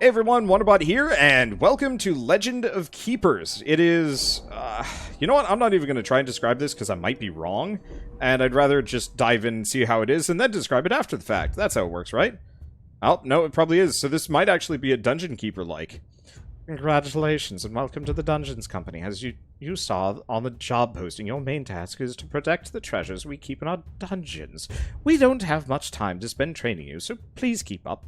Hey everyone, Wanderbot here, and welcome to Legend of Keepers. It is, you know what, I'm not even going to try and describe this because I might be wrong, and I'd rather just dive in and see how it is and then describe it after the fact. That's how it works, right? Oh, no, it probably is, so this might actually be a Dungeon Keeper-like. Congratulations, and welcome to the Dungeons Company. As you saw on the job posting, your main task is to protect the treasures we keep in our dungeons. We don't have much time to spend training you, so please keep up.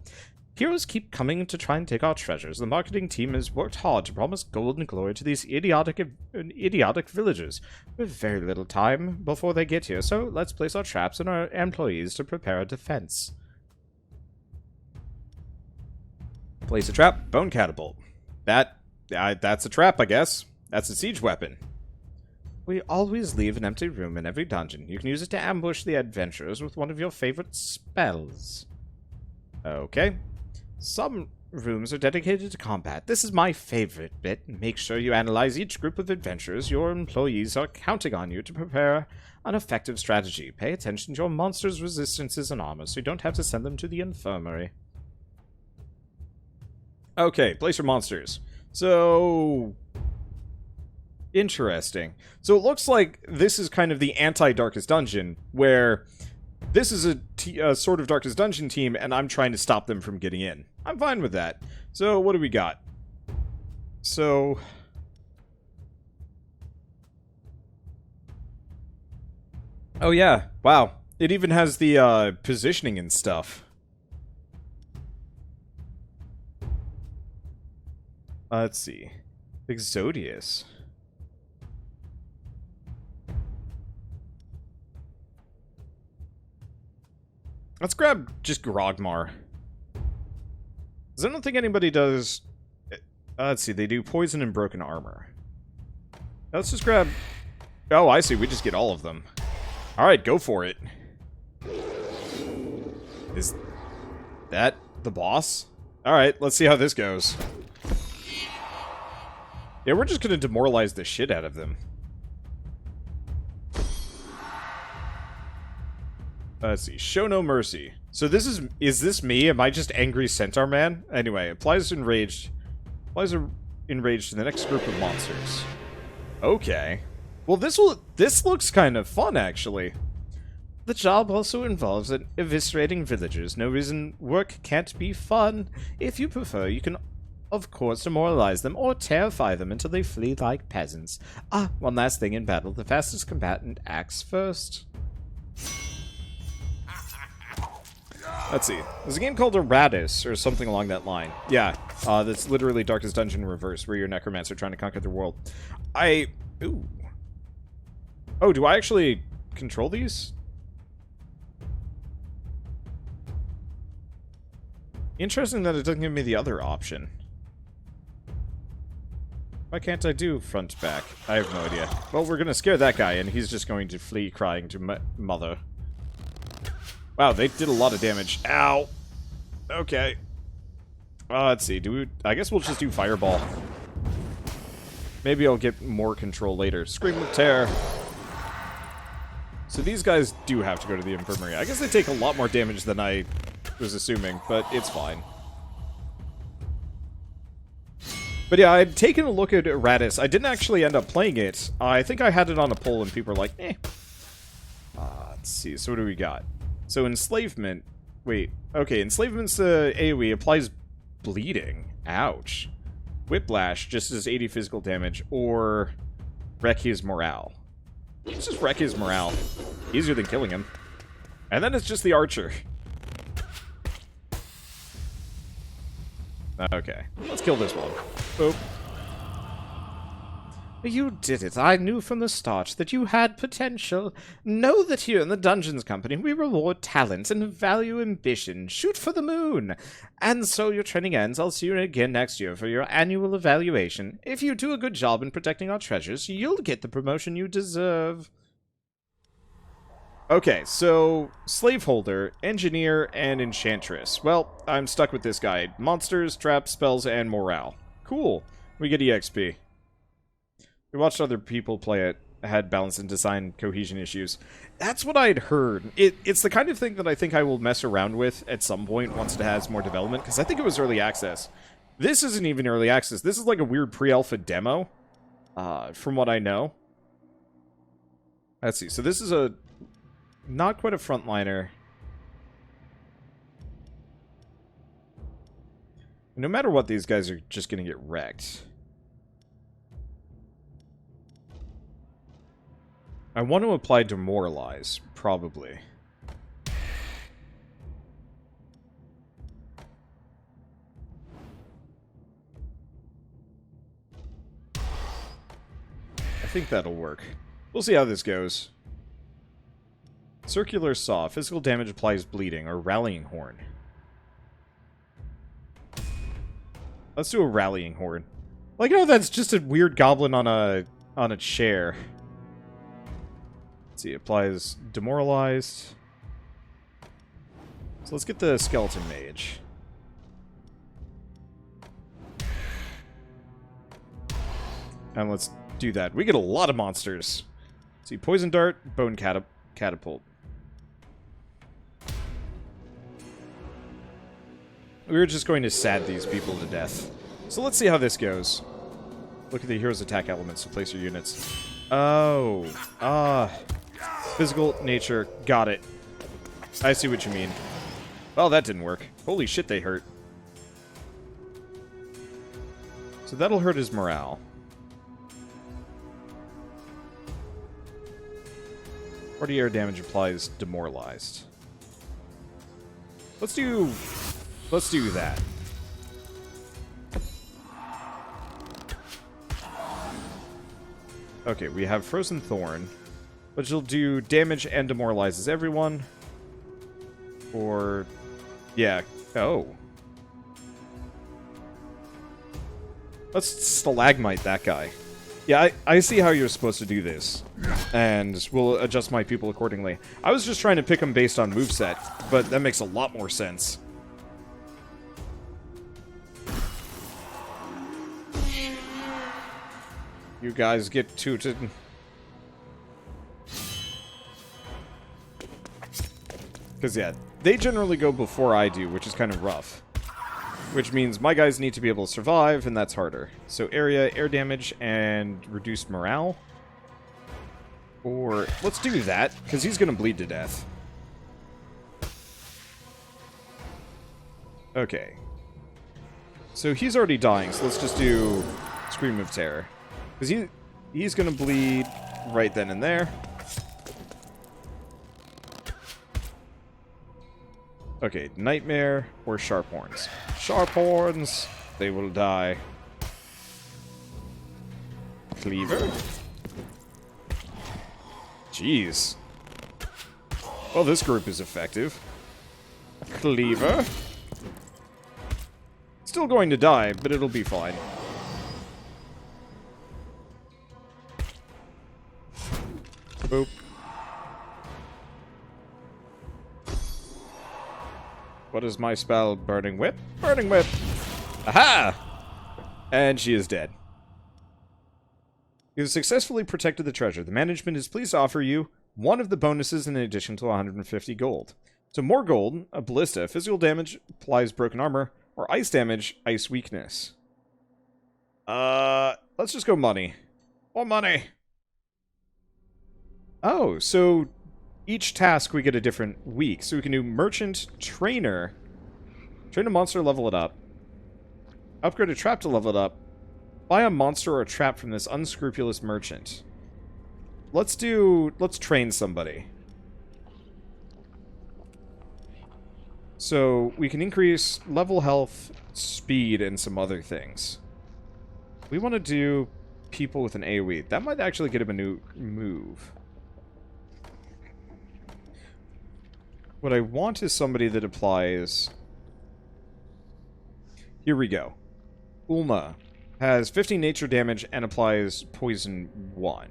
Heroes keep coming to try and take our treasures. The marketing team has worked hard to promise gold and glory to these idiotic villagers. We have very little time before they get here, so let's place our traps and our employees to prepare a defense. Place a trap, bone catapult. That's a trap, I guess. That's a siege weapon. We always leave an empty room in every dungeon. You can use it to ambush the adventurers with one of your favorite spells. Okay. Some rooms are dedicated to combat. This is my favorite bit. Make sure you analyze each group of adventurers. Your employees are counting on you to prepare an effective strategy. Pay attention to your monsters' resistances and armor, so you don't have to send them to the infirmary. Okay, place your monsters. So, interesting. So it looks like this is kind of the anti-Darkest Dungeon, where this is a sort of Darkest Dungeon team, and I'm trying to stop them from getting in. I'm fine with that. So, what do we got? So, oh yeah, wow. It even has the positioning and stuff. Let's see. Exodius. Let's grab just Grogmar. Because I don't think anybody does... let's see, they do poison and broken armor. Let's just grab... Oh, I see, we just get all of them. Alright, go for it. Is that the boss? Alright, let's see how this goes. Yeah, we're just gonna demoralize the shit out of them. Let's see. Show no mercy. So this is this me? Am I just angry centaur man? Anyway, applies enraged to the next group of monsters. Okay. Well, this looks kind of fun, actually. The job also involves eviscerating villagers. No reason work can't be fun. If you prefer, you can, of course, demoralize them or terrify them until they flee like peasants. Ah, one last thing in battle. The fastest combatant acts first. Let's see. There's a game called Eratus, or something along that line. Yeah, that's literally Darkest Dungeon in reverse, where you're a necromancer trying to conquer the world. Ooh. Oh, do I actually control these? Interesting that it doesn't give me the other option. Why can't I do front back? I have no idea. Well, we're gonna scare that guy, and he's just going to flee crying to mother. Wow, they did a lot of damage. Ow! Okay. Let's see. I guess we'll just do Fireball. Maybe I'll get more control later. Scream of Terror. So these guys do have to go to the infirmary. I guess they take a lot more damage than I was assuming, but it's fine. But yeah, I'd taken a look at Eratus. I didn't actually end up playing it. I think I had it on a poll and people were like, eh. Let's see. So what do we got? So enslavement, wait, okay, enslavement's AoE applies bleeding. Ouch. Whiplash just does 80 physical damage, or wreck his morale. Let's just wreck his morale. Easier than killing him. And then it's just the archer. Okay, let's kill this one. Boop. You did it. I knew from the start that you had potential. Know that here in the Dungeons Company, we reward talent and value ambition. Shoot for the moon. And so your training ends. I'll see you again next year for your annual evaluation. If you do a good job in protecting our treasures, you'll get the promotion you deserve. Okay, so slaveholder, engineer, and enchantress. Well, I'm stuck with this guy. Monsters, traps, spells, and morale. Cool. We get EXP. We watched other people play it, had balance and design cohesion issues. That's what I'd heard. It's the kind of thing that I think I will mess around with at some point once it has more development, because I think it was early access. This isn't even early access. This is like a weird pre-alpha demo, from what I know. Let's see. So this is a... not quite a frontliner. No matter what, these guys are just going to get wrecked. I want to apply Demoralize, probably. I think that'll work. We'll see how this goes. Circular Saw. Physical damage applies bleeding, or Rallying Horn. Let's do a Rallying Horn. Like, you know, that's just a weird goblin on a chair. Let's see, applies Demoralized. So let's get the Skeleton Mage. And let's do that. We get a lot of monsters. Let's see, Poison Dart, Bone Catapult. We were just going to sad these people to death. So let's see how this goes. Look at the hero's attack elements to place your units. Oh. Physical nature. Got it. I see what you mean. Well, that didn't work. Holy shit, they hurt. So that'll hurt his morale. 40 air damage applies Demoralized. Let's do that. Okay, we have Frozen Thorn, which will do damage and demoralizes everyone. Or, yeah, oh. Let's Stalagmite that guy. Yeah, I see how you're supposed to do this. And we'll adjust my people accordingly. I was just trying to pick them based on moveset, but that makes a lot more sense. You guys get tooted. Because, yeah, they generally go before I do, which is kind of rough. Which means my guys need to be able to survive, and that's harder. So area, air damage, and reduced morale. Or, let's do that, because he's going to bleed to death. Okay. So he's already dying, so let's just do Scream of Terror. Because he's going to bleed right then and there. Okay, Nightmare or Sharp Horns. Sharp Horns, they will die. Cleaver? Jeez. Well, this group is effective. Cleaver? Still going to die, but it'll be fine. Boop. What is my spell? Burning Whip? Burning Whip! Aha! And she is dead. You have successfully protected the treasure. The management is pleased to offer you one of the bonuses in addition to 150 gold. So more gold, a ballista, physical damage applies broken armor, or ice damage, ice weakness. Let's just go money. More money! Oh, so each task we get a different week. So we can do Merchant, Trainer. Train a monster, level it up. Upgrade a trap to level it up. Buy a monster or a trap from this unscrupulous merchant. Let's train somebody. So we can increase level, health, speed, and some other things. We want to do people with an AoE. That might actually get him a new move. What I want is somebody that applies... Here we go. Ulma has 15 nature damage and applies poison 1.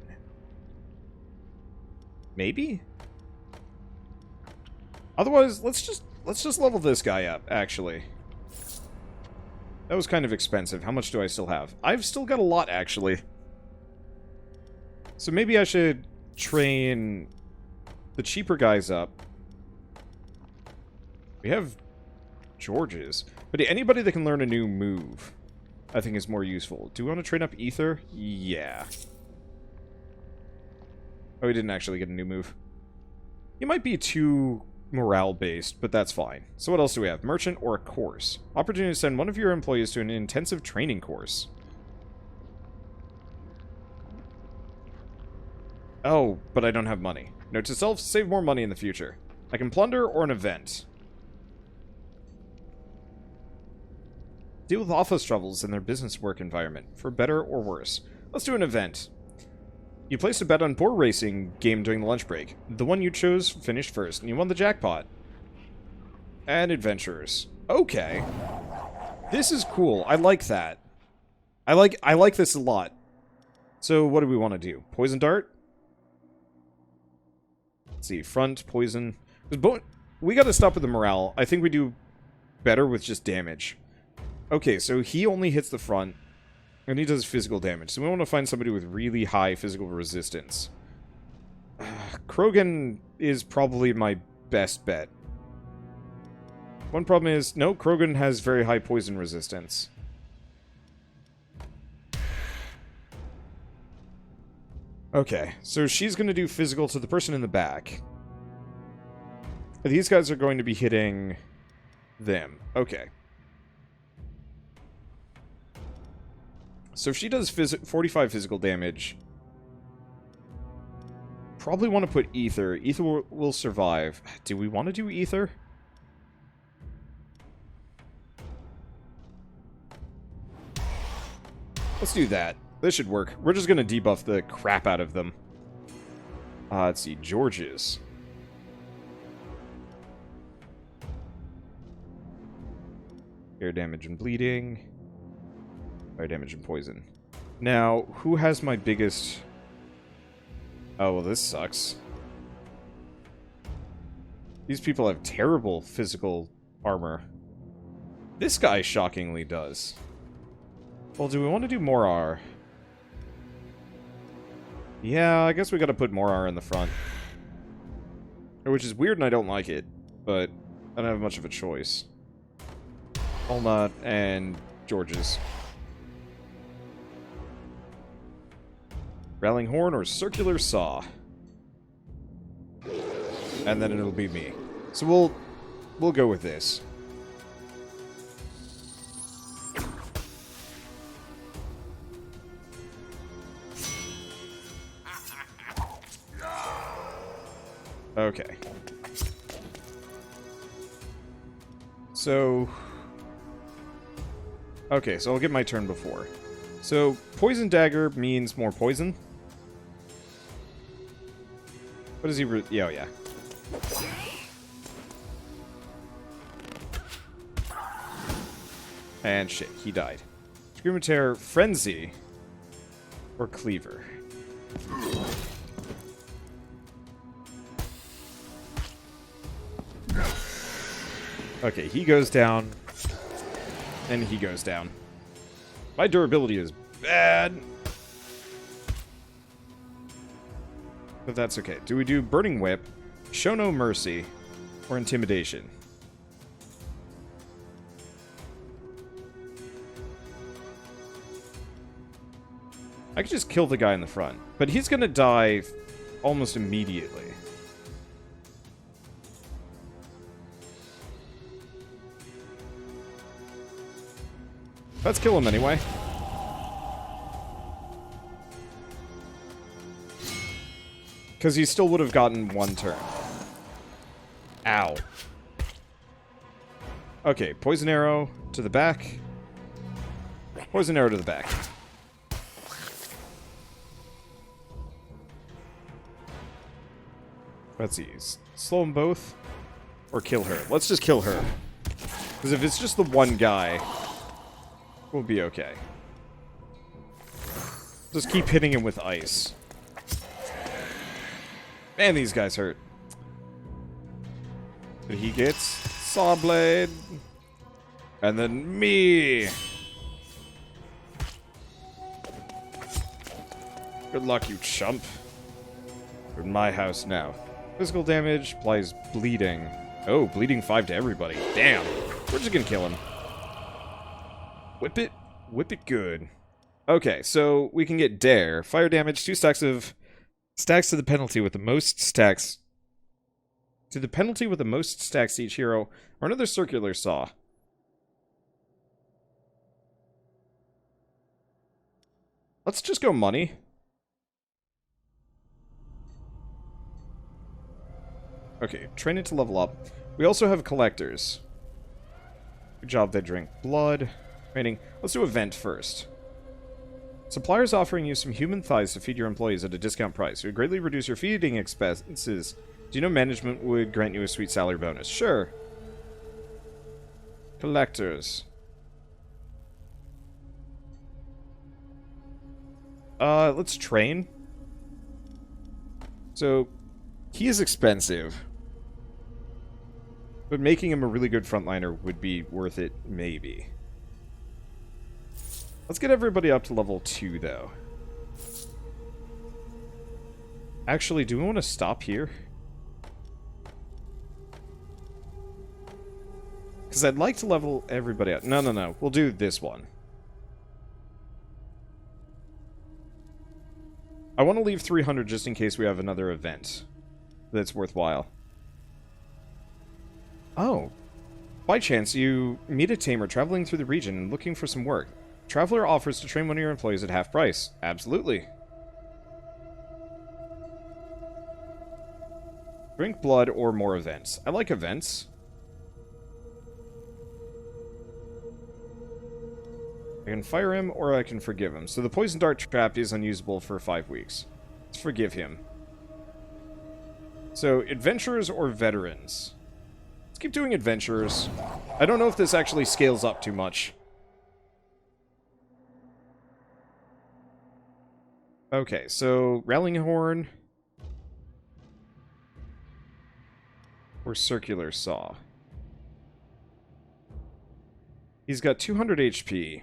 Maybe? Otherwise, let's just level this guy up, actually. That was kind of expensive. How much do I still have? I've still got a lot, actually. So maybe I should train the cheaper guys up. We have Georges. But anybody that can learn a new move. I think is more useful. Do we want to train up Ether? Yeah. Oh, we didn't actually get a new move. It might be too morale-based, but that's fine. So what else do we have? Merchant or a course. Opportunity to send one of your employees to an intensive training course. Oh, but I don't have money. Note to self, save more money in the future. I can plunder or an event. Deal with office troubles in their business work environment, for better or worse. Let's do an event. You placed a bet on boar racing game during the lunch break. The one you chose finished first, and you won the jackpot. And adventurers. Okay. This is cool. I like that. I like this a lot. So what do we want to do? Poison dart? Let's see. Front, poison. We gotta stop with the morale. I think we do better with just damage. Okay, so he only hits the front, and he does physical damage. So we want to find somebody with really high physical resistance. Krogan is probably my best bet. One problem is, no, Krogan has very high poison resistance. Okay, so she's going to do physical to the person in the back. These guys are going to be hitting them. Okay. So if she does 45 physical damage, probably want to put Ether. Ether will survive. Do we want to do Ether? Let's do that. This should work. We're just going to debuff the crap out of them. Let's see. George's. Air damage and bleeding. Fire damage and poison. Now, who has my biggest... Oh, well, this sucks. These people have terrible physical armor. This guy shockingly does. Well, do we want to do Morar? Yeah, I guess we gotta put Morar in the front. Which is weird and I don't like it, but I don't have much of a choice. Walnut and George's. Rallying Horn or Circular Saw. And then it'll be me. So we'll go with this. Okay. So... Okay, so I'll get my turn before. So, Poison Dagger means more poison. What does he yeah, oh yeah. And shit, he died. Screamatear, Frenzy, or Cleaver. Okay, he goes down, and he goes down. My durability is bad. But that's okay. Do we do Burning Whip, Show No Mercy, or Intimidation? I could just kill the guy in the front, but he's gonna die almost immediately. Let's kill him anyway. Because he still would have gotten one turn. Ow. Okay, Poison Arrow to the back. Poison Arrow to the back. Let's see. Slow them both. Or kill her. Let's just kill her. Because if it's just the one guy, we'll be okay. Just keep hitting him with ice. Man, these guys hurt. But he gets Saw Blade. And then me. Good luck, you chump. You're in my house now. Physical damage applies bleeding. Oh, bleeding 5 to everybody. Damn. We're just gonna kill him. Whip it. Whip it good. Okay, so we can get Dare. Fire damage, 2 stacks of... Stacks to the penalty with the most stacks... To the penalty with the most stacks to each hero, or another circular saw. Let's just go money. Okay, train it to level up. We also have collectors. Good job, they drink blood. Training. Let's do event first. Suppliers offering you some human thighs to feed your employees at a discount price. It would greatly reduce your feeding expenses. Do you know management would grant you a sweet salary bonus? Sure. Collectors. Let's train. So, he is expensive. But making him a really good frontliner would be worth it, maybe. Let's get everybody up to level 2, though. Actually, do we want to stop here? Because I'd like to level everybody up. No. We'll do this one. I want to leave 300 just in case we have another event that's worthwhile. Oh. By chance, you meet a tamer traveling through the region and looking for some work. Traveler offers to train one of your employees at half price. Absolutely. Drink blood or more events. I like events. I can fire him or I can forgive him. So the poison dart trap is unusable for 5 weeks. Let's forgive him. So, adventurers or veterans? Let's keep doing adventurers. I don't know if this actually scales up too much. Okay, so Rallying Horn or Circular Saw. He's got 200 HP.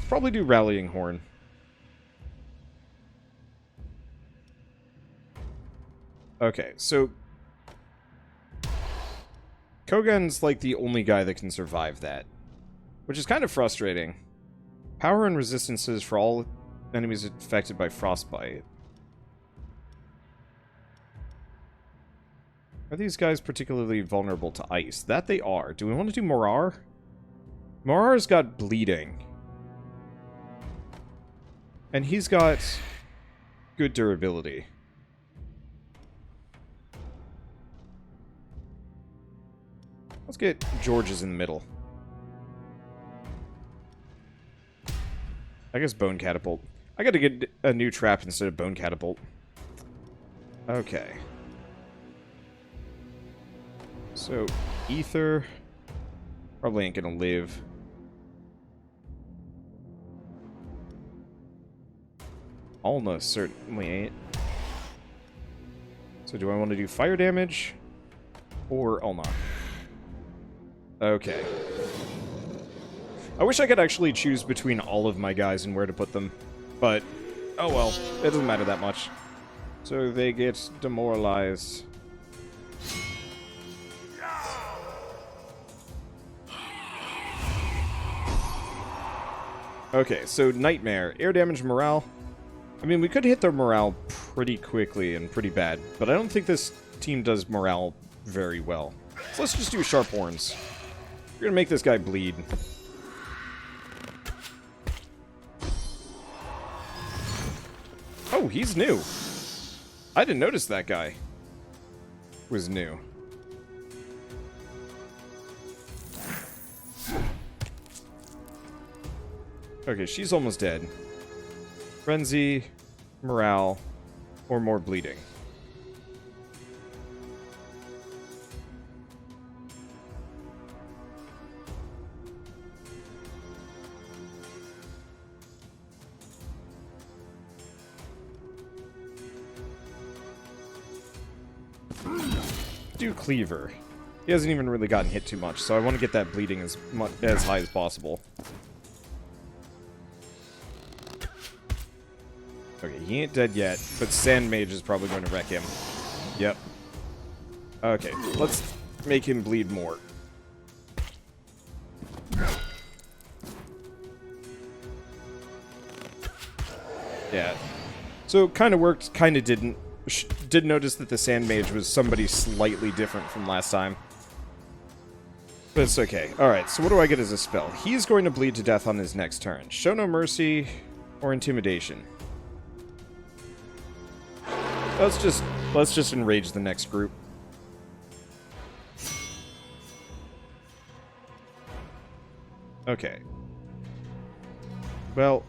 Probably do Rallying Horn. Okay, so Kogan's like the only guy that can survive that, which is kind of frustrating. Power and resistances for all enemies affected by frostbite. Are these guys particularly vulnerable to ice? That they are. Do we want to do Morar? Morar's got bleeding. And he's got good durability. Let's get George's in the middle. I guess Bone Catapult. I gotta get a new trap instead of Bone Catapult. Okay. So, Ether probably ain't gonna live. Alna certainly ain't. So do I want to do fire damage or Alna? Okay. I wish I could actually choose between all of my guys and where to put them. But, oh well, it doesn't matter that much. So they get demoralized. Okay, so Nightmare. Air damage, morale. I mean, we could hit their morale pretty quickly and pretty bad, but I don't think this team does morale very well. So let's just do Sharp Horns. We're gonna make this guy bleed. Oh, he's new. I didn't notice that guy was new. Okay, she's almost dead. Frenzy, morale, or more bleeding. Do Cleaver. He hasn't even really gotten hit too much, so I want to get that bleeding as high as possible. Okay, he ain't dead yet, but Sand Mage is probably going to wreck him. Yep. Okay, let's make him bleed more. Yeah. So it kind of worked, kind of didn't. Did notice that the Sand Mage was somebody slightly different from last time. But it's okay. Alright, so what do I get as a spell? He's going to bleed to death on his next turn. Show no mercy or intimidation. Let's just enrage the next group. Okay. Well,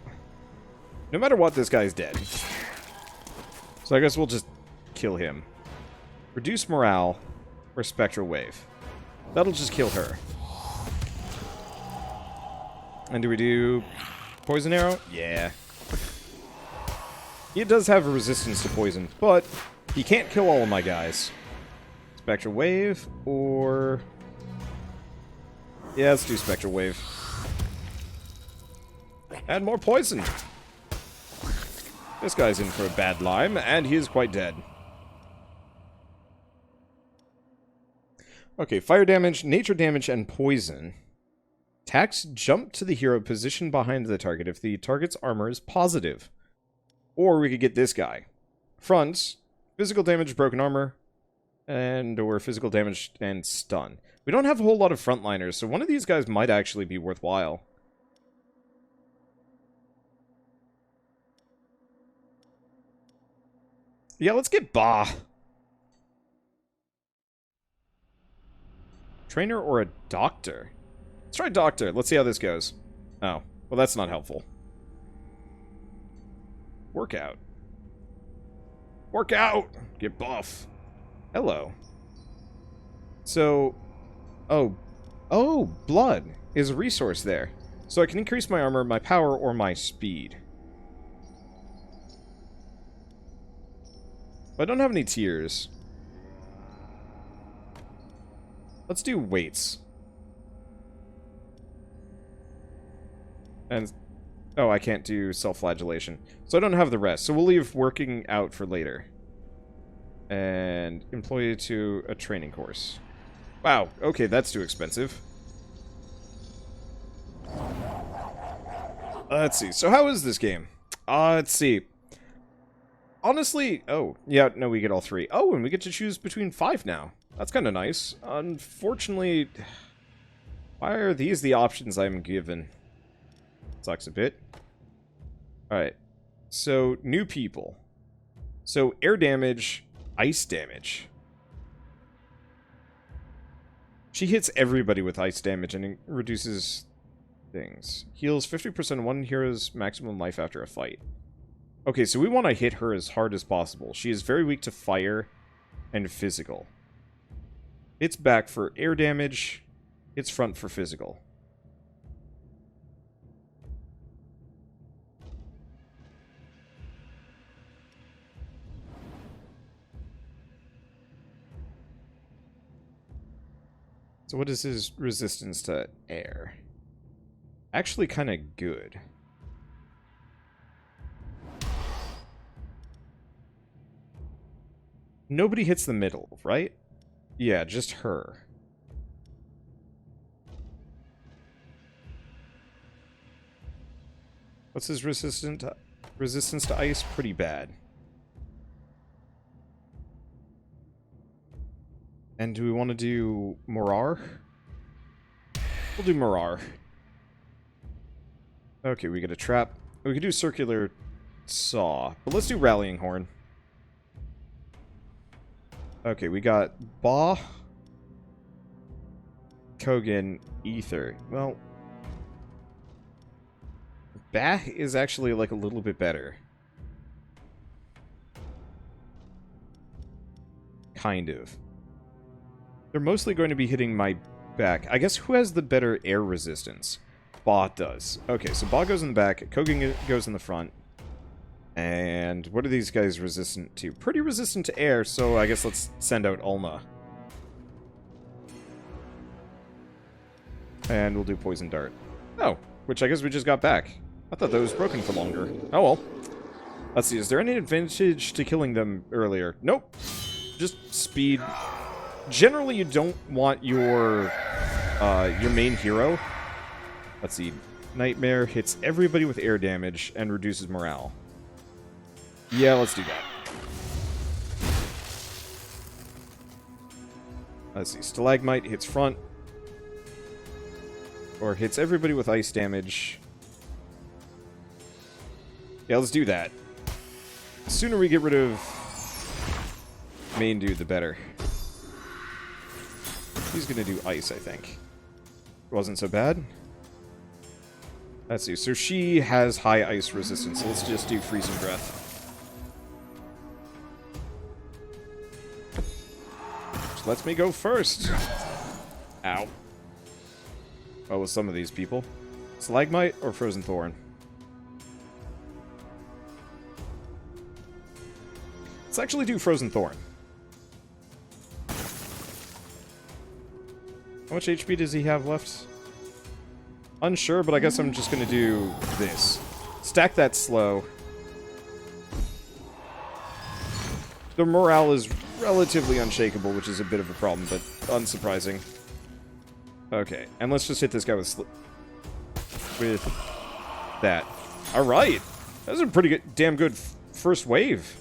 no matter what, this guy's dead. So I guess we'll just kill him. Reduce morale or spectral wave. That'll just kill her. And do we do poison arrow? Yeah. He does have a resistance to poison, but he can't kill all of my guys. Spectral wave or... Yeah, let's do spectral wave. And more poison. This guy's in for a bad lime, and he is quite dead. Okay, fire damage, nature damage, and poison. Attacks jump to the hero positioned behind the target if the target's armor is positive. Or we could get this guy. Fronts, physical damage, broken armor, or physical damage and stun. We don't have a whole lot of frontliners, so one of these guys might actually be worthwhile. Yeah, let's get Ba. Trainer or a doctor? Let's try doctor. Let's see how this goes. Oh, well that's not helpful. Workout. Workout! Get buff. Hello. So... Oh, blood is a resource there. So I can increase my armor, my power, or my speed. I don't have any tiers. Let's do weights. And... Oh, I can't do self-flagellation. So I don't have the rest. So we'll leave working out for later. And employee to a training course. Wow, okay, that's too expensive. Let's see. So how is this game? Let's see. Honestly, oh, yeah, no, we get all three. Oh, and we get to choose between 5 now. That's kind of nice. Unfortunately, why are these the options I'm given? Sucks a bit. Alright. So, new people. So, air damage, ice damage. She hits everybody with ice damage and it reduces things. Heals 50% one hero's maximum life after a fight. Okay, so we want to hit her as hard as possible. She is very weak to fire and physical. It's back for air damage. It's front for physical. So what is his resistance to air? Actually kind of good. Nobody hits the middle, right? Yeah, just her. What's his resistance to ice? Pretty bad. And do we want to do Morar? We'll do Morar. Okay, we get a trap. We could do Circular Saw, but let's do Rallying Horn. Okay, we got Ba, Kogan, Ether. Well, Ba is actually like a little bit better. Kind of. They're mostly going to be hitting my back. I guess who has the better air resistance? Ba does. Okay, so Ba goes in the back, Kogan goes in the front. And what are these guys resistant to? Pretty resistant to air, so I guess let's send out Ulna. And we'll do Poison Dart. Oh, which I guess we just got back. I thought that was broken for longer. Oh well. Let's see, is there any advantage to killing them earlier? Nope. Just speed. Generally, you don't want your main hero. Let's see. Nightmare hits everybody with air damage and reduces morale. Yeah, let's do that. Let's see. Stalagmite hits front. Or hits everybody with ice damage. Yeah, let's do that. The sooner we get rid of main dude, the better. He's gonna do ice, I think. Wasn't so bad. Let's see. So she has high ice resistance, so let's just do freezing breath. Which lets me go first. Ow. Oh, with some of these people. Stalagmite or Frozen Thorn? Let's actually do Frozen Thorn. How much HP does he have left? Unsure, but I guess I'm just gonna do this. Stack that slow. The morale is relatively unshakable, which is a bit of a problem, but unsurprising. Okay, and let's just hit this guy with that. Alright! That was a pretty good, damn good first wave.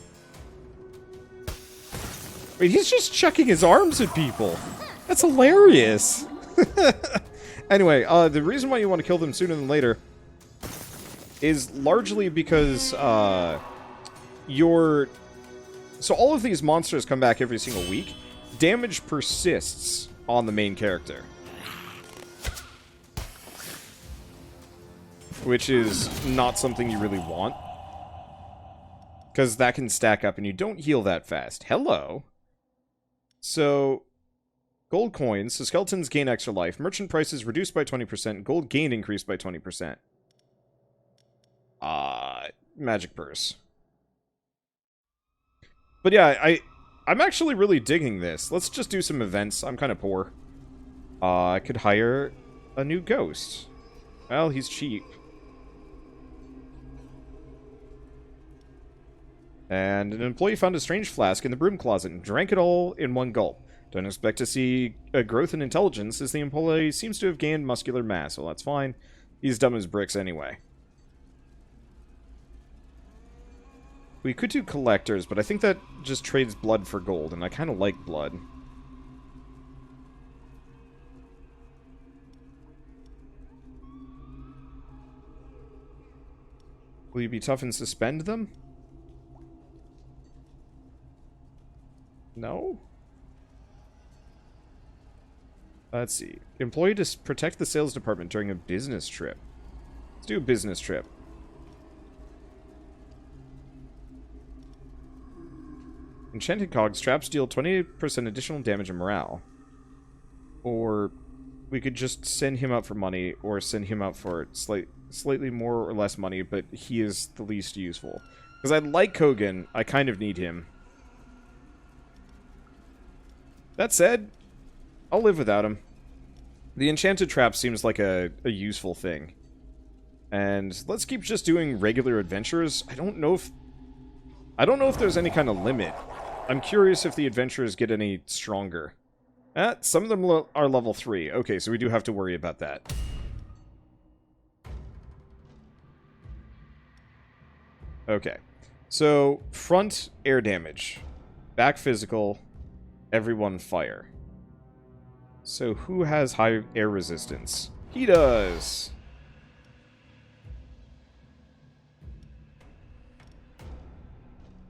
Wait, he's just chucking his arms at people. That's hilarious. Anyway, the reason why you want to kill them sooner than later is largely because, so all of these monsters come back every single week. Damage persists on the main character. Which is not something you really want. Because that can stack up and you don't heal that fast. Hello. So, gold coins. So skeletons gain extra life. Merchant prices reduced by 20%. Gold gain increased by 20%. Magic purse. But yeah, I'm actually really digging this. Let's just do some events. I'm kind of poor. I could hire a new ghost. Well, he's cheap. And an employee found a strange flask in the broom closet and drank it all in one gulp. Don't expect to see a growth in intelligence, as the employee seems to have gained muscular mass. Well, that's fine. He's dumb as bricks anyway. We could do collectors, but I think that just trades blood for gold, and I kind of like blood. Will you be tough and suspend them? No? Let's see. Employee to protect the sales department during a business trip. Let's do a business trip. Enchanted cogs. Traps deal 20% additional damage and morale. Or we could just send him out for money, or send him out for slightly more or less money, but he is the least useful. Because I like Kogan, I kind of need him. That said, I'll live without him. The enchanted trap seems like a useful thing. And let's keep just doing regular adventurers. I don't know if there's any kind of limit. I'm curious if the adventurers get any stronger. Some of them are level 3. Okay, so we do have to worry about that. Okay. So, front air damage. Back physical. Everyone fire. So who has high air resistance? He does!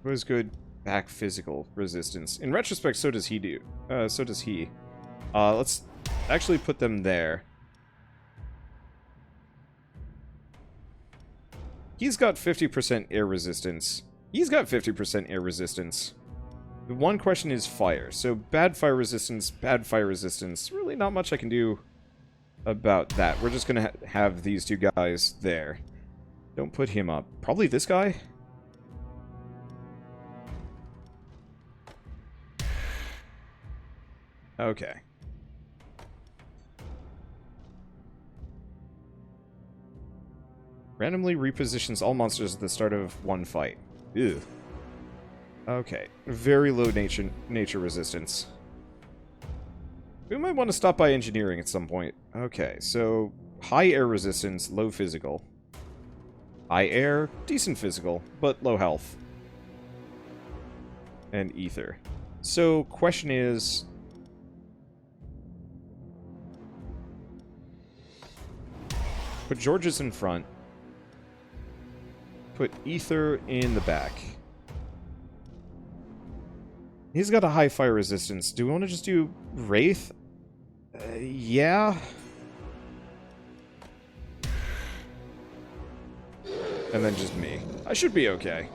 Who has good back physical resistance? In retrospect, so does he do. So does he. Let's actually put them there. He's got 50% air resistance. He's got 50% air resistance. The one question is fire. So bad fire resistance, bad fire resistance. Really not much I can do about that. We're just going to have these two guys there. Don't put him up. Probably this guy? Okay. Randomly repositions all monsters at the start of one fight. Ew. Okay. Very low nature resistance. We might want to stop by engineering at some point. Okay, so high air resistance, low physical. High air, decent physical, but low health. and ether. So, question is... Put Georges in front. Put ether in the back. He's got a high fire resistance. Do we want to just do Wraith? Yeah. And then just me. I should be okay.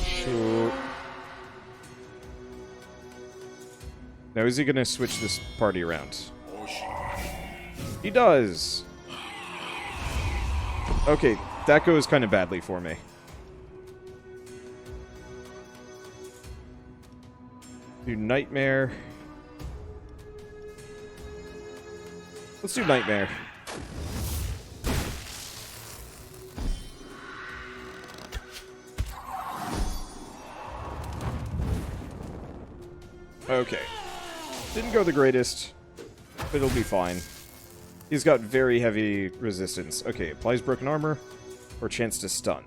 Sure. Now is he going to switch this party around? He does! Okay, that goes kind of badly for me. Do Nightmare. Let's do Nightmare. Okay. Didn't go the greatest, but it'll be fine. He's got very heavy resistance. Okay, applies broken armor or chance to stun.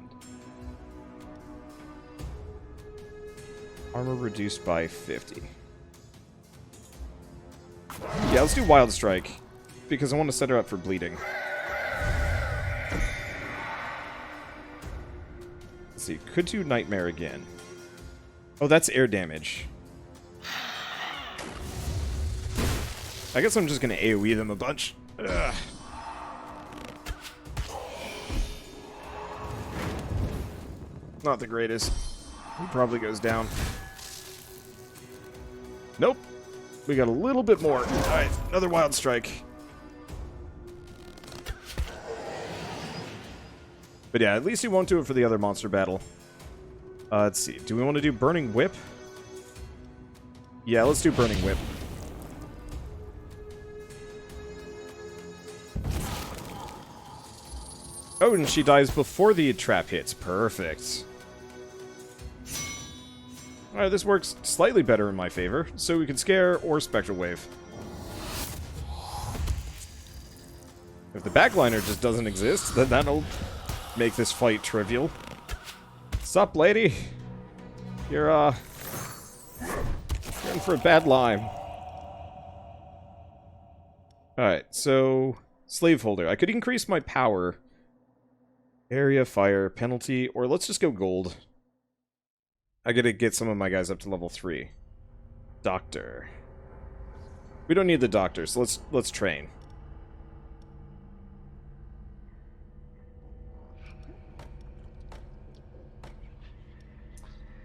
Armor reduced by 50. Yeah, let's do Wild Strike, because I want to set her up for bleeding. Let's see, could do Nightmare again. Oh, that's air damage. I guess I'm just going to AoE them a bunch. Ugh. Not the greatest. He probably goes down. Nope. We got a little bit more. Alright, another Wild Strike. But yeah, at least he won't do it for the other monster battle. Let's see. Do we want to do Burning Whip? Yeah, let's do Burning Whip. Oh, and she dies before the trap hits. Perfect. Alright, this works slightly better in my favor. So we can Scare or Spectral Wave. If the backliner just doesn't exist, then that'll make this fight trivial. Sup, lady? You're in for a bad line. Alright, so... Slaveholder. I could increase my power... Area, fire, penalty, or let's just go gold. I gotta get some of my guys up to level 3. Doctor. We don't need the doctor, so let's train.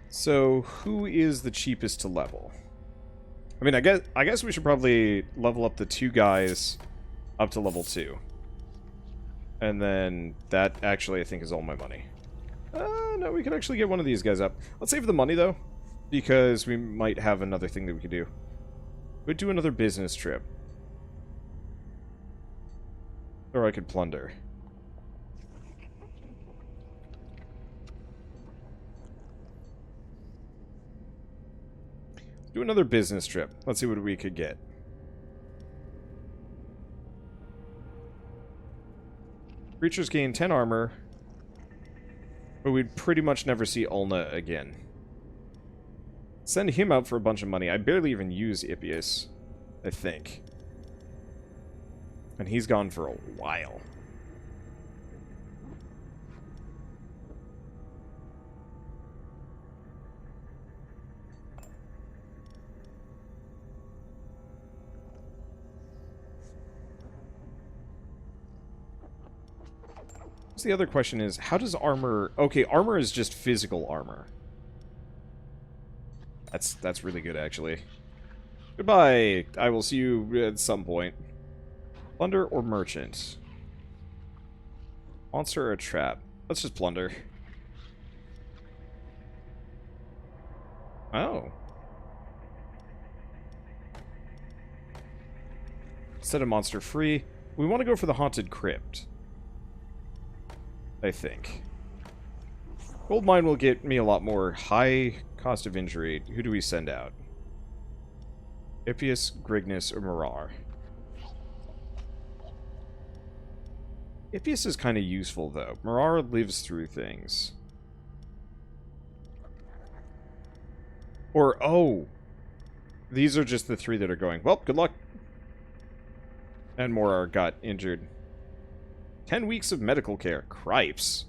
So, who is the cheapest to level? I mean, I guess we should probably level up the 2 guys up to level 2. And then that actually, I think, is all my money. No, we could actually get one of these guys up. Let's save the money, though, because we might have another thing that we could do. We'd do another business trip. Or I could plunder. Do another business trip. Let's see what we could get. Creatures gain 10 armor, but we'd pretty much never see Ulna again. Send him out for a bunch of money. I barely even use Ippius, I think. And he's gone for a while. The other question is, how does armor... Okay, armor is just physical armor. That's really good, actually. Goodbye! I will see you at some point. Plunder or merchant? Monster or a trap? Let's just plunder. Oh. Set a monster free. We want to go for the Haunted Crypt. I think. Gold mine will get me a lot more high cost of injury. Who do we send out? Ippius, Grignus, or Mirar? Ippius is kind of useful, though. Mirar lives through things. Or, oh, these are just the 3 that are going. Well, good luck. And more got injured. 10 weeks of medical care. Cripes.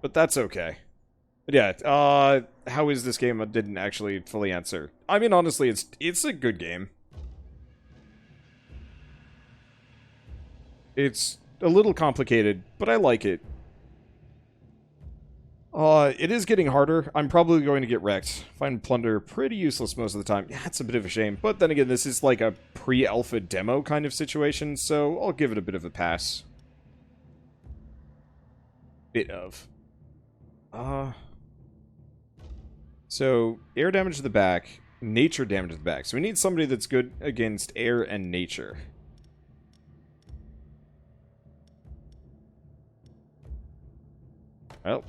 But that's okay. But yeah, how is this game? I didn't actually fully answer. I mean, honestly, it's a good game. It's a little complicated, but I like it. It is getting harder. I'm probably going to get wrecked. Find plunder pretty useless most of the time. Yeah, it's a bit of a shame. But then again, this is like a pre-alpha demo kind of situation, so I'll give it a bit of a pass. Bit of. So, air damage to the back, nature damage to the back. So we need somebody that's good against air and nature. Well,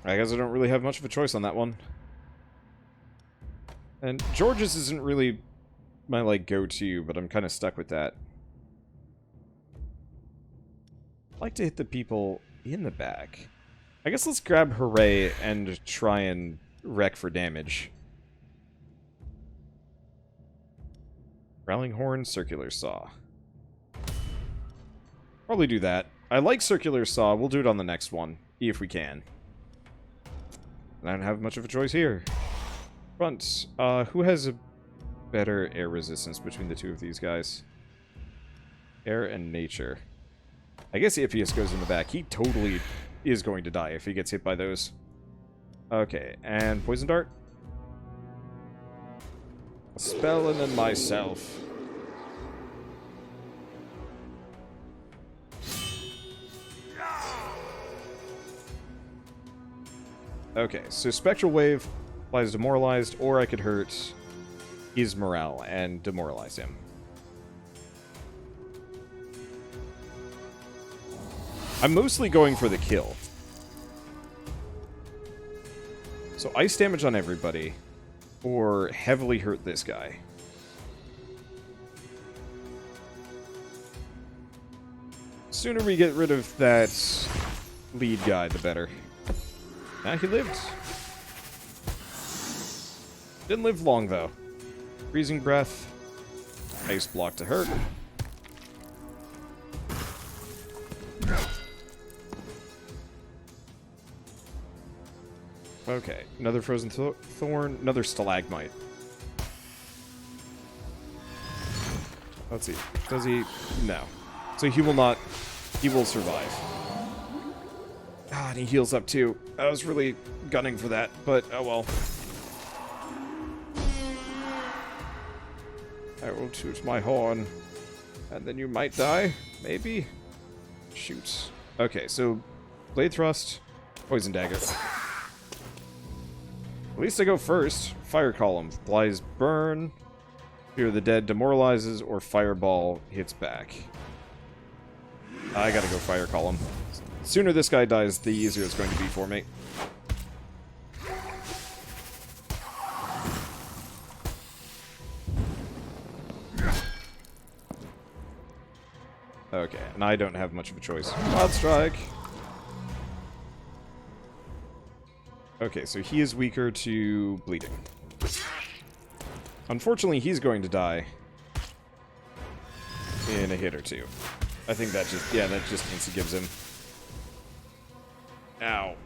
I guess I don't really have much of a choice on that one. And George's isn't really my, like, go-to, but I'm kind of stuck with that. I like to hit the people in the back. I guess let's grab Hooray and try and wreck for damage. Rallying Horn, Circular Saw. Probably do that. I like Circular Saw. We'll do it on the next one, if we can. I don't have much of a choice here. Front. Who has a better air resistance between the 2 of these guys? Air and nature. I guess Iphias goes in the back. He totally is going to die if he gets hit by those. Okay, and Poison Dart. A spell and then myself. Okay, so Spectral Wave applies Demoralized, or I could hurt his morale and demoralize him. I'm mostly going for the kill. So ice damage on everybody, or heavily hurt this guy. Sooner we get rid of that lead guy, the better. Ah, he lived. Didn't live long, though. Freezing Breath. Ice Block to hurt. Okay, another Frozen Thorn, another Stalagmite. Let's see. Does he? No. So he will not... He will survive. Ah, and he heals up too. I was really gunning for that, but oh well. I will toot my horn. And then you might die, maybe? Shoot. Okay, so Blade Thrust, Poison Dagger. At least I go first. Fire Column applies burn. Fear of the Dead demoralizes, or Fireball hits back. I gotta go Fire Column. The sooner this guy dies, the easier it's going to be for me. Okay, and I don't have much of a choice. Wild Strike. Okay, so he is weaker to bleeding. Unfortunately, he's going to die in a hit or two. I think that just, yeah, that just instant gives him. Ow.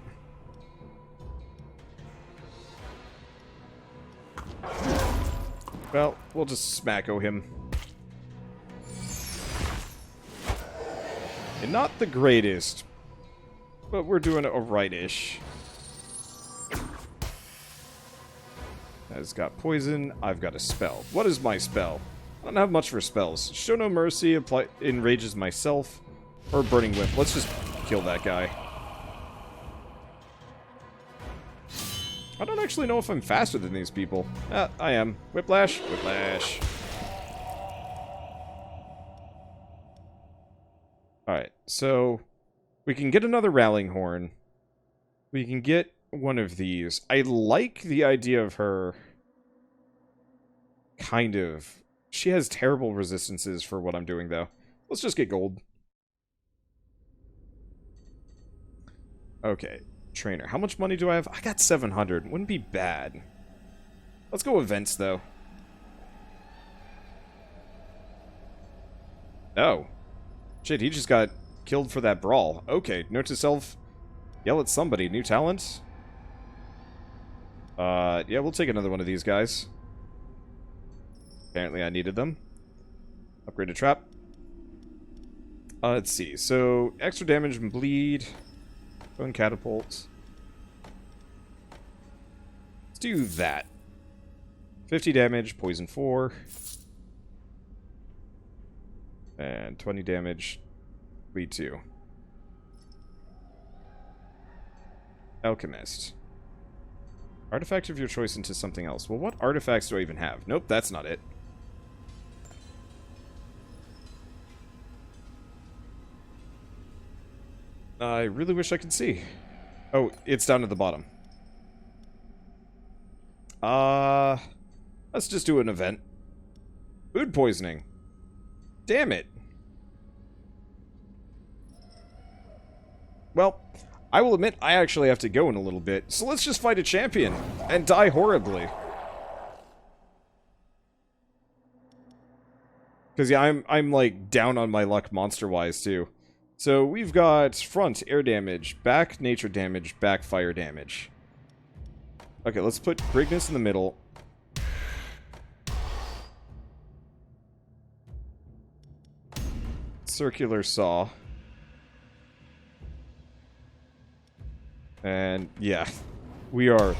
Well, we'll just smacko him. And not the greatest, but we're doing it alright-ish. Has got poison. I've got a spell. What is my spell? I don't have much for spells. Show no mercy, apply enrages myself, or burning whip. Let's just kill that guy. I don't actually know if I'm faster than these people. I am. Whiplash, whiplash. Alright, so we can get another Rallying Horn. We can get one of these. I like the idea of her. Kind of. She has terrible resistances for what I'm doing, though. Let's just get gold. Okay. trainer. How much money do I have? I got 700. Wouldn't be bad. Let's go events, though. Oh. Shit, he just got killed for that brawl. Okay, note to self. Yell at somebody. New talent? Yeah, we'll take another one of these guys. Apparently I needed them. Upgrade a trap. Let's see. So, extra damage and bleed. Bone catapult. Let's do that. 50 damage, poison 4. And 20 damage, bleed 2. Alchemist. Artifact of your choice into something else. Well, what artifacts do I even have? Nope, that's not it. I really wish I could see. Oh, it's down at the bottom. Let's just do an event. Food poisoning. Damn it. Well, I will admit I actually have to go in a little bit, so let's just fight a champion and die horribly. Because yeah, I'm like down on my luck monster-wise too. So we've got front air damage, back nature damage, back fire damage. Okay, let's put Brignus in the middle. Circular saw. And yeah, we are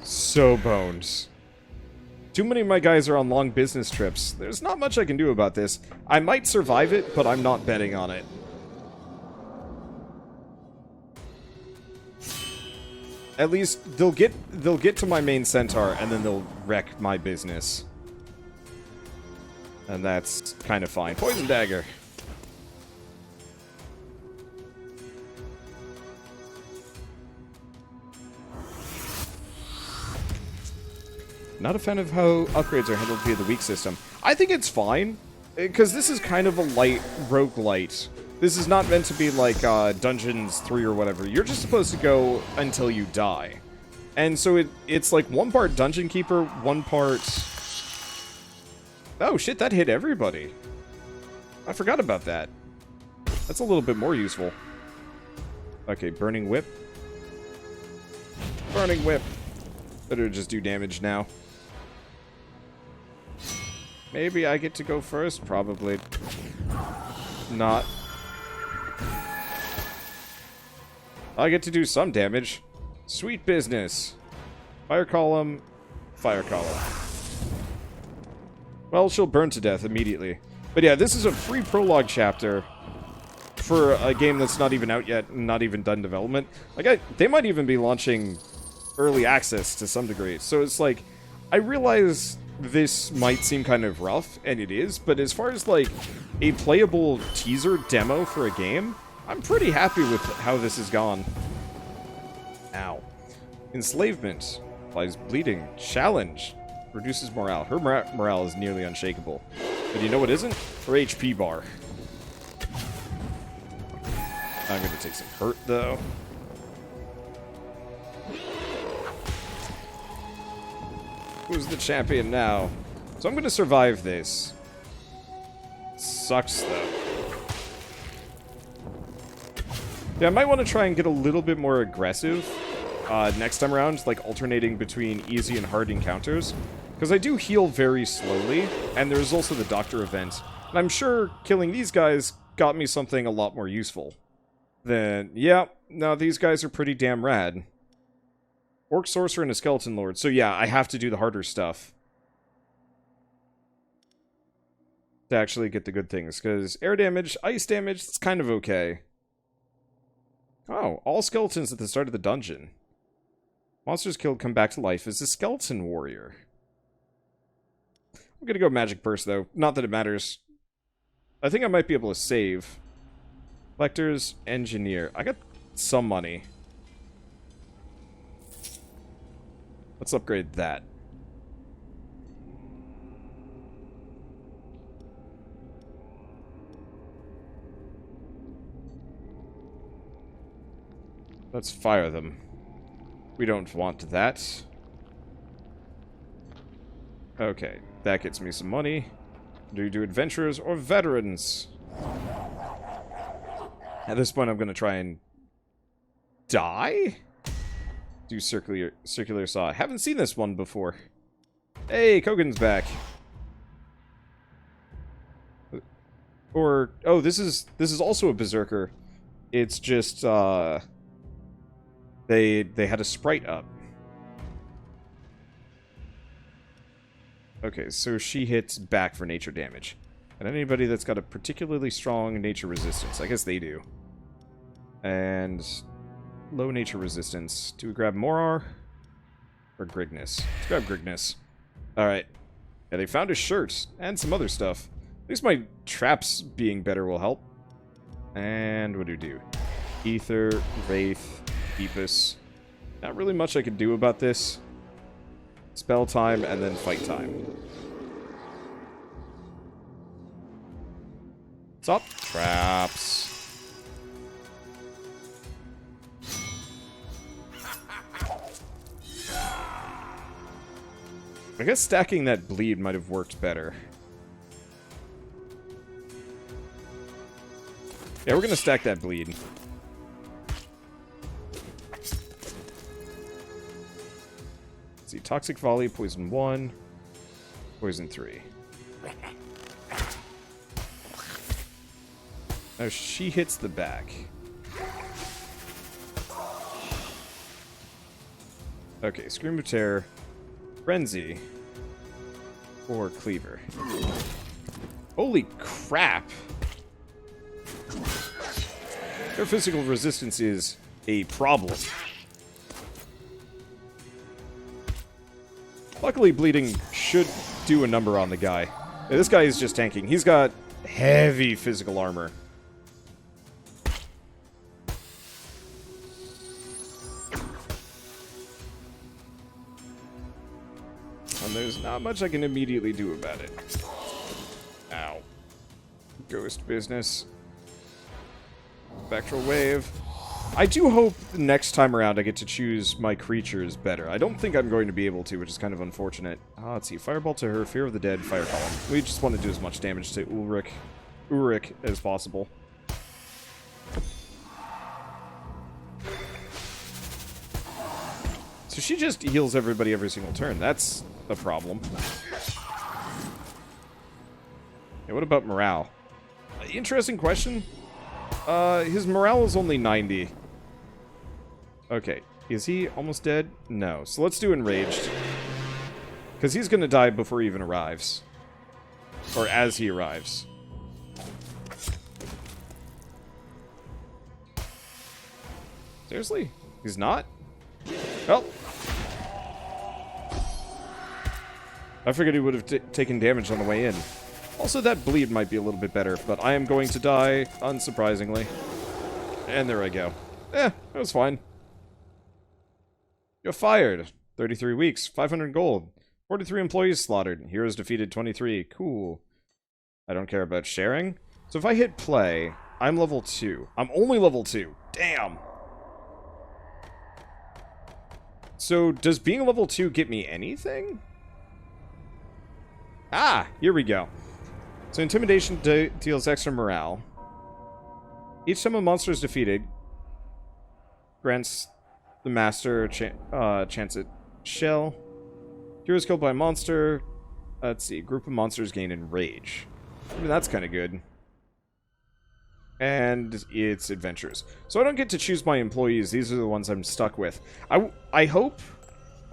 so boned. Too many of my guys are on long business trips. There's not much I can do about this. I might survive it, but I'm not betting on it. At least they'll get to my main centaur and then they'll wreck my business. And that's kind of fine. Poison dagger. Not a fan of how upgrades are handled via the weak system. I think it's fine, because this is kind of a light roguelite. This is not meant to be like Dungeons 3 or whatever. You're just supposed to go until you die. And so it's like one part Dungeon Keeper, one part... Oh shit, that hit everybody. I forgot about that. That's a little bit more useful. Okay, Burning Whip. Burning Whip. Better just do damage now. Maybe I get to go first? Probably not. I get to do some damage. Sweet business. Fire column. Fire column. Well, she'll burn to death immediately. But yeah, this is a free prologue chapter for a game that's not even out yet, not even done development. Like, they might even be launching early access to some degree. So it's like, I realize this might seem kind of rough, and it is, but as far as like a playable teaser demo for a game, I'm pretty happy with how this has gone. Ow. Enslavement. Applies bleeding. Challenge. Reduces morale. Her morale is nearly unshakable. But you know what isn't? Her HP bar. I'm going to take some hurt, though. Who's the champion now? So I'm going to survive this. Sucks, though. Yeah, I might want to try and get a little bit more aggressive next time around, like alternating between easy and hard encounters. Because I do heal very slowly, and there's also the doctor event. And I'm sure killing these guys got me something a lot more useful. Then, yeah, no, these guys are pretty damn rad. Orc Sorcerer and a Skeleton Lord. So yeah, I have to do the harder stuff to actually get the good things. Because air damage, ice damage, it's kind of okay. Oh, all skeletons at the start of the dungeon. Monsters killed come back to life as a skeleton warrior. I'm gonna go magic burst though. Not that it matters. I think I might be able to save. Collectors, engineer. I got some money. Let's upgrade that. Let's fire them. We don't want that. Okay, that gets me some money. Do you do adventurers or veterans? At this point, I'm going to try and die? Do circular saw. I haven't seen this one before. Hey, Kogan's back. Or, oh, this is also a berserker. It's just, they had a sprite up. Okay, so she hits back for nature damage. And anybody that's got a particularly strong nature resistance, I guess they do. And low nature resistance. Do we grab Morar? Or Grigness? Let's grab Grigness. Alright. Yeah, they found a shirt and some other stuff. At least my traps being better will help. And what do we do? Ether, Wraith, Epus. Not really much I could do about this. Spell time and then fight time. Stop. Traps. I guess stacking that bleed might have worked better. Yeah, we're gonna stack that bleed. Let's see, Toxic Volley, Poison 1, Poison 3. Now she hits the back. Okay, Scream of Terror, Frenzy, or Cleaver. Holy crap! Their physical resistance is a problem. Luckily, bleeding should do a number on the guy. Yeah, this guy is just tanking. He's got heavy physical armor. And there's not much I can immediately do about it. Ow. Ghost business. Spectral Wave. I do hope next time around I get to choose my creatures better. I don't think I'm going to be able to, which is kind of unfortunate. Let's see. Fireball to her, Fear of the Dead, Fire Column. We just want to do as much damage to Ulrich as possible. So she just heals everybody every single turn. That's a problem. Yeah, what about morale? Interesting question. His morale is only 90. Okay. Is he almost dead? No. So let's do Enraged. Because he's going to die before he even arrives. Or as he arrives. Seriously? He's not? Well. I figured he would have taken damage on the way in. Also, that bleed might be a little bit better, but I am going to die, unsurprisingly. And there I go. That was fine. You're fired. 33 weeks, 500 gold. 43 employees slaughtered. Heroes defeated 23. Cool. I don't care about sharing. So if I hit play, I'm level 2. I'm only level 2. Damn. So does being level 2 get me anything? Ah, here we go. So Intimidation deals extra morale. Each time a monster is defeated, grants the master chance at shell. Heroes killed by a monster. Let's see. Group of monsters gain enrage. I mean, that's kind of good. And it's adventures. So I don't get to choose my employees. These are the ones I'm stuck with. I hope...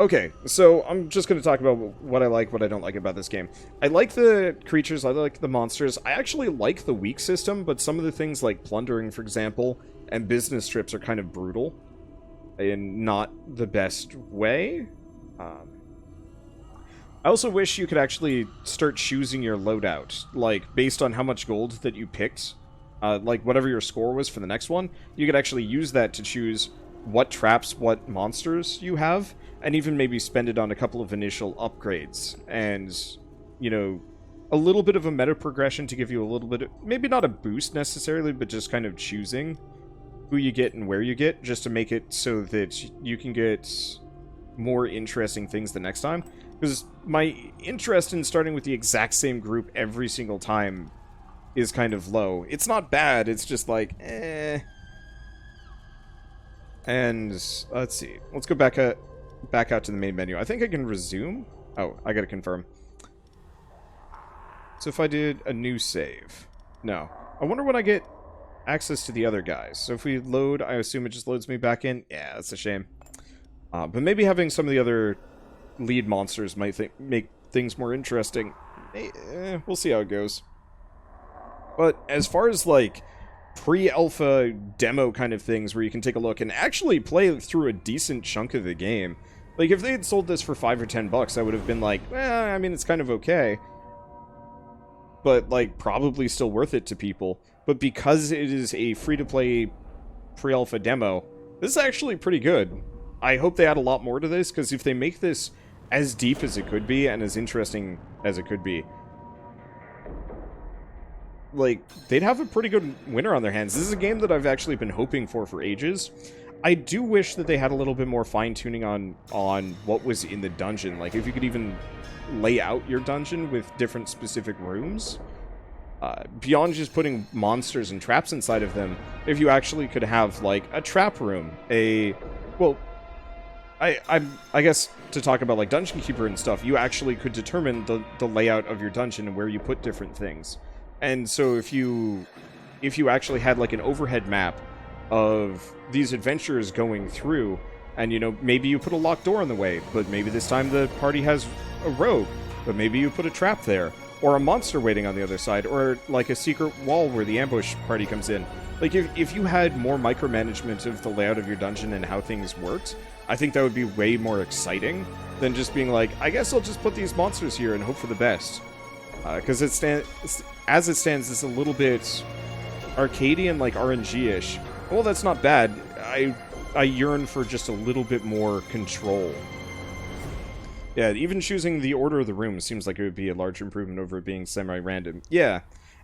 Okay, so I'm just going to talk about what I like, what I don't like about this game. I like the creatures, I like the monsters. I actually like the weak system, but some of the things like plundering, for example, and business trips are kind of brutal. In not the best way. I also wish you could actually start choosing your loadout. Like, based on how much gold that you picked. Like, whatever your score was for the next one. You could actually use that to choose what traps, what monsters you have. And even maybe spend it on a couple of initial upgrades. And, you know, a little bit of a meta progression to give you a little bit of... Maybe not a boost necessarily, but just kind of choosing who you get and where you get, just to make it so that you can get more interesting things the next time. Because my interest in starting with the exact same group every single time is kind of low. It's not bad, it's just like, eh. And, let's see. Let's go back out to the main menu. I think I can resume. Oh, I gotta confirm. So if I did a new save. No. I wonder when I get access to the other guys. So if we load, I assume it just loads me back in. Yeah, that's a shame. But maybe having some of the other lead monsters might make things more interesting. We'll see how it goes. But as far as, like, pre-alpha demo kind of things where you can take a look and actually play through a decent chunk of the game. Like, if they had sold this for $5 or $10, I would have been like, well, I mean, it's kind of okay. But, like, probably still worth it to people. But because it is a free-to-play pre-alpha demo, this is actually pretty good. I hope they add a lot more to this, because if they make this as deep as it could be, and as interesting as it could be, like, they'd have a pretty good winner on their hands. This is a game that I've actually been hoping for ages. I do wish that they had a little bit more fine-tuning on what was in the dungeon. Like, if you could even lay out your dungeon with different specific rooms. Beyond just putting monsters and traps inside of them, if you actually could have, like, a trap room, well, I guess to talk about, like, Dungeon Keeper and stuff, you actually could determine the layout of your dungeon and where you put different things. And so if you actually had, like, an overhead map of these adventurers going through, and, you know, maybe you put a locked door in the way, but maybe this time the party has a rogue, but maybe you put a trap there, or a monster waiting on the other side, or, like, a secret wall where the ambush party comes in. Like, if you had more micromanagement of the layout of your dungeon and how things worked, I think that would be way more exciting than just being like, I guess I'll just put these monsters here and hope for the best. Because as it stands, it's a little bit arcadey and, like, RNG-ish. Well, that's not bad. I yearn for just a little bit more control. Yeah, even choosing the order of the rooms seems like it would be a large improvement over it being semi-random. Yeah,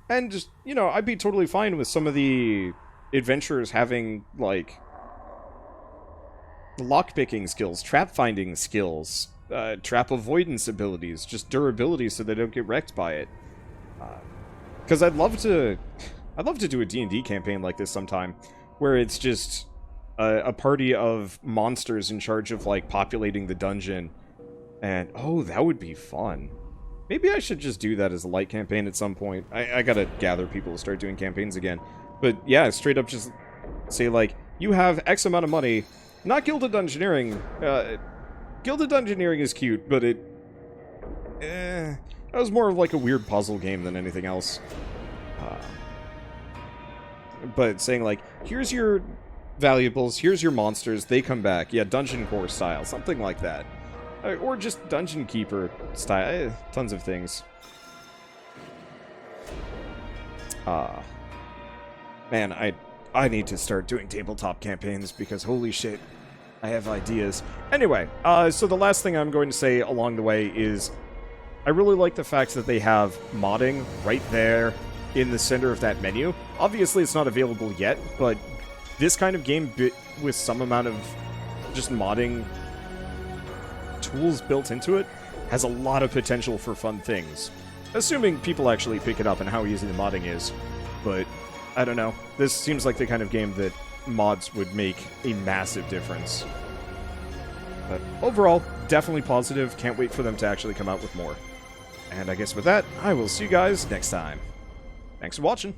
and just, you know, I'd be totally fine with some of the adventurers having, like, lockpicking skills, trap-finding skills, trap avoidance abilities, just durability so they don't get wrecked by it. Because I'd love to do a D&D campaign like this sometime, where it's just a party of monsters in charge of, like, populating the dungeon. And, oh, that would be fun. Maybe I should just do that as a light campaign at some point. I gotta gather people to start doing campaigns again. But, yeah, straight up just say, like, you have X amount of money. Not Gilded Dungeoneering. Gilded Dungeoneering is cute, but it... that was more of, like, a weird puzzle game than anything else. But saying, like, here's your valuables, here's your monsters, they come back. Yeah, Dungeon Core style, something like that. Or just Dungeon Keeper style. Tons of things. Man, I need to start doing tabletop campaigns because holy shit, I have ideas. Anyway, so the last thing I'm going to say along the way is I really like the fact that they have modding right there in the center of that menu. Obviously, it's not available yet, but this kind of game with some amount of just modding tools built into it has a lot of potential for fun things. Assuming people actually pick it up and how easy the modding is. But, I don't know. This seems like the kind of game that mods would make a massive difference. But overall, definitely positive. Can't wait for them to actually come out with more. And I guess with that, I will see you guys next time. Thanks for watching.